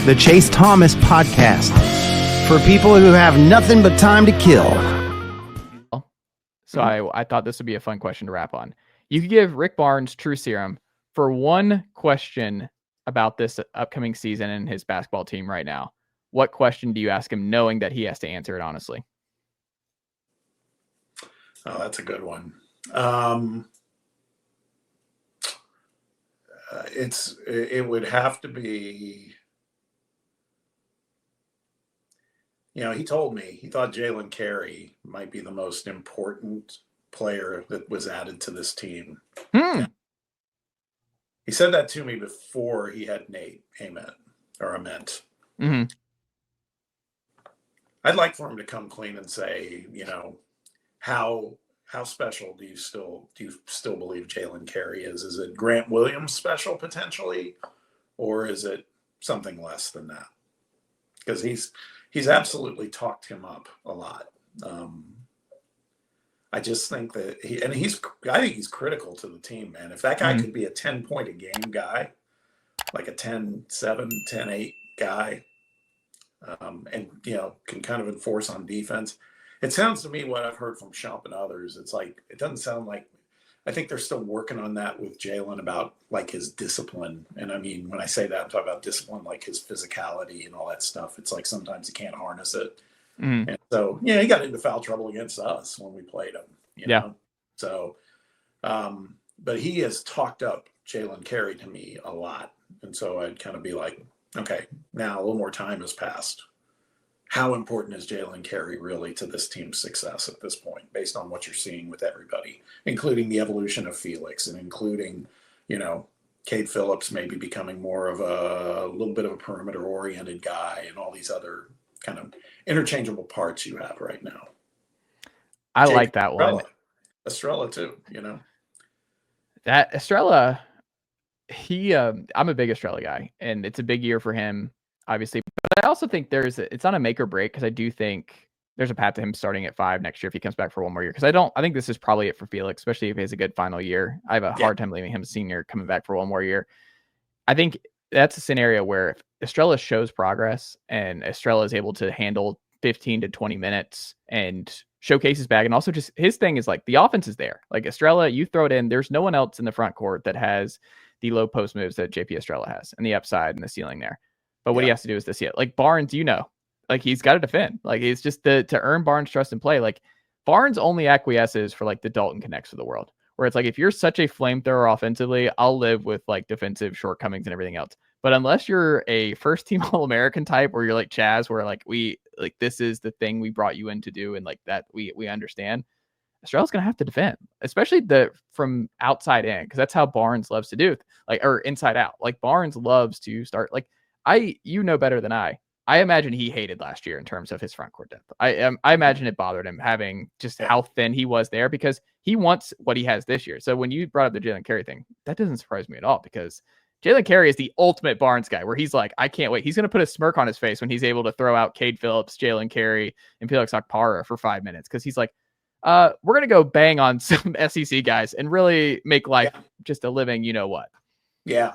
the Chase Thomas Podcast, for people who have nothing but time to kill. So I thought this would be a fun question to wrap on. You could give Rick Barnes true serum for one question about this upcoming season and his basketball team right now. What question do you ask him knowing that he has to answer it honestly? Oh, that's a good one. It would have to be, he told me he thought Jaylen Carey might be the most important player that was added to this team. He said that to me before he had Nate Ament. Mm-hmm. I'd like for him to come clean and say, how special do you still believe Jaylen Carey is? Is it Grant Williams special potentially, or is it something less than that? Because he's absolutely talked him up a lot. I just think that I think he's critical to the team, man. If that guy could be a 10-point a game guy, like a 10-7, 10-8 guy, and can kind of enforce on defense. It sounds to me what I've heard from Shump and others. It's like, it doesn't sound like, I think they're still working on that with Jaylen about like his discipline. And I mean, when I say that, I'm talking about discipline, like his physicality and all that stuff. It's like sometimes he can't harness it. And so, he got into foul trouble against us when we played him, you know? So, but he has talked up Jaylen Carey to me a lot. And so I'd kind of be like, okay, now a little more time has passed. How important is Jaylen Carey really to this team's success at this point, based on what you're seeing with everybody, including the evolution of Felix and including, Cade Phillips maybe becoming more of a little bit of a perimeter-oriented guy and all these other kind of interchangeable parts you have right now. I like that one. Estrella too, That Estrella, I'm a big Estrella guy, and it's a big year for him, obviously. But I also think it's not a make or break, because I do think there's a path to him starting at 5 next year if he comes back for one more year. Because I think this is probably it for Felix, especially if he has a good final year. I have a hard time leaving him a senior coming back for one more year. I think that's a scenario where if Estrella shows progress and Estrella is able to handle 15 to 20 minutes and showcase his bag, and also just his thing is like the offense is there. Like Estrella, you throw it in, there's no one else in the front court that has the low post moves that JP Estrella has, and the upside and the ceiling there. But what he has to do is to see it. Like Barnes, like he's got to defend. Like it's just to earn Barnes' trust and play. Like Barnes only acquiesces for like the Dalton Connects of the world, where it's like, if you're such a flamethrower offensively, I'll live with like defensive shortcomings and everything else. But unless you're a first team All-American type, where you're like Chaz, where like this is the thing we brought you in to do, and like that we understand, Estrella's gonna have to defend, especially from outside in, because that's how Barnes loves to do, or inside out. Like Barnes loves to start. Like better than I imagine he hated last year in terms of his front court depth. I imagine it bothered him having just how thin he was there, because he wants what he has this year. So when you brought up the Jaylen Carey thing, that doesn't surprise me at all, because Jaylen Carey is the ultimate Barnes guy, where he's like, I can't wait. He's going to put a smirk on his face when he's able to throw out Cade Phillips, Jaylen Carey, and Felix Okpara for 5 minutes, because he's like, we're going to go bang on some SEC guys and really make life just a living, you know what? Yeah.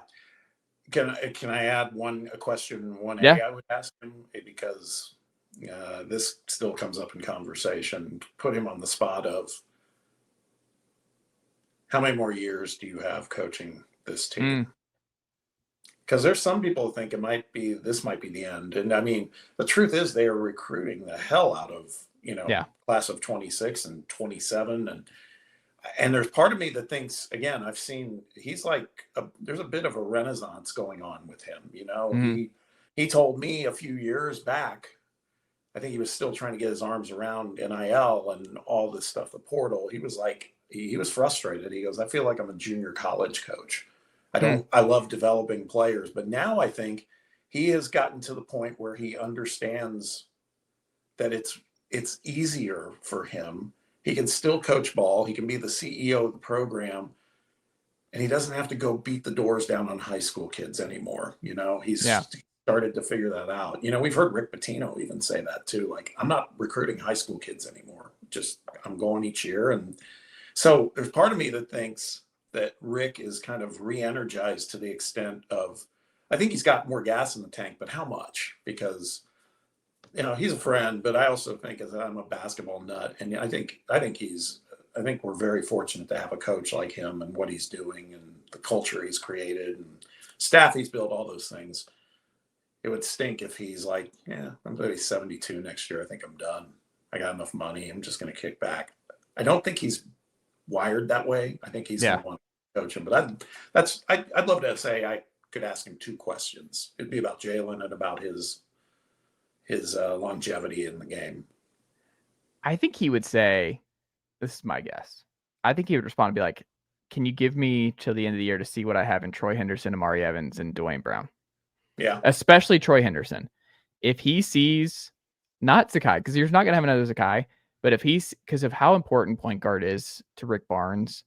Can I add a question, I would ask him, because this still comes up in conversation. Put him on the spot of, how many more years do you have coaching this team? Because there's some people who think this might be the end. And I mean, the truth is they are recruiting the hell out of, class of 26 and 27. And there's part of me that thinks, again, I've seen, he's like, there's a bit of a renaissance going on with him. He told me a few years back, I think he was still trying to get his arms around NIL and all this stuff, the portal. He was like, he was frustrated. He goes, I feel like I'm a junior college coach. I love developing players, but now I think he has gotten to the point where he understands that it's easier for him. He can still coach ball. He can be the CEO of the program, and he doesn't have to go beat the doors down on high school kids anymore. He's started to figure that out. We've heard Rick Pitino even say that too. Like, I'm not recruiting high school kids anymore. Just, I'm going each year. And so there's part of me that thinks that Rick is kind of re-energized to the extent of, I think he's got more gas in the tank, but how much? Because, he's a friend, but I also think as I'm a basketball nut, and I think we're very fortunate to have a coach like him and what he's doing and the culture he's created and staff he's built, all those things. It would stink if he's like, I'm going to be 72 next year. I think I'm done. I got enough money. I'm just going to kick back. I don't think he's wired that way. I think he's the one to coach him. But I'd love to say I could ask him 2 questions. It'd be about Jaylen and about his longevity in the game. I think he would say, this is my guess, I think he would respond and be like, can you give me till the end of the year to see what I have in Troy Henderson, Amari Evans, and Dwayne Brown? Yeah. Especially Troy Henderson. If he sees, not Zakai, because you're not going to have another Zakai, but if because of how important point guard is to Rick Barnes,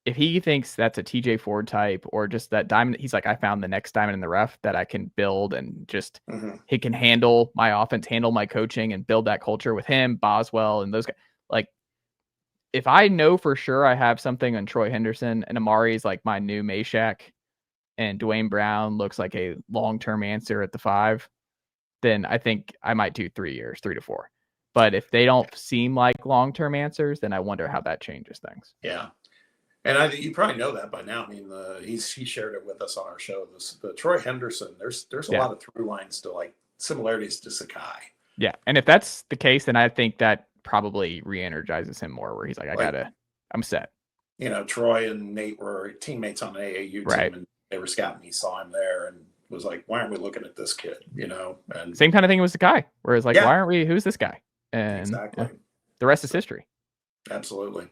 if he thinks that's a TJ Ford type or just that diamond, he's like, I found the next diamond in the rough that I can build and just, he can handle my offense, handle my coaching and build that culture with him, Boswell, and those guys. Like, if I know for sure I have something on Troy Henderson and Amari's like my new Meshack and Dwayne Brown looks like a long-term answer at the 5, then I think I might do 3 years, 3 to 4. But if they don't seem like long-term answers, then I wonder how that changes things. Yeah. And you probably know that by now. I mean, he shared it with us on our show. The Troy Henderson, there's a lot of through lines to like similarities to Sakai. Yeah. And if that's the case, then I think that probably re-energizes him more where he's like, I'm set. Troy and Nate were teammates on an AAU team and they were scouting. He saw him there and was like, why aren't we looking at this kid? And same kind of thing with Sakai, where it's like, why aren't we, who's this guy? And exactly. The rest is history. Absolutely.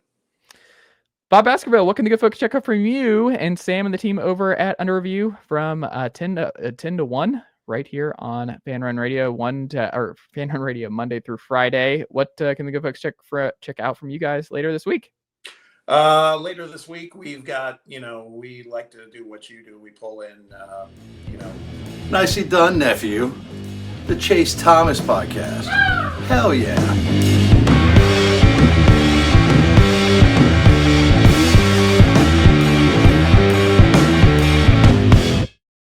Bob Baskerville, what can the good folks check out from you and Sam and the team over at Under Review from 10 to 1 right here on FANRUN Radio, FANRUN Radio Monday through Friday. What can the good folks check out from you guys later this week? Later this week, we've got, we like to do what you do. We pull in, Nicely done, nephew. The Chase Thomas podcast. Hell yeah.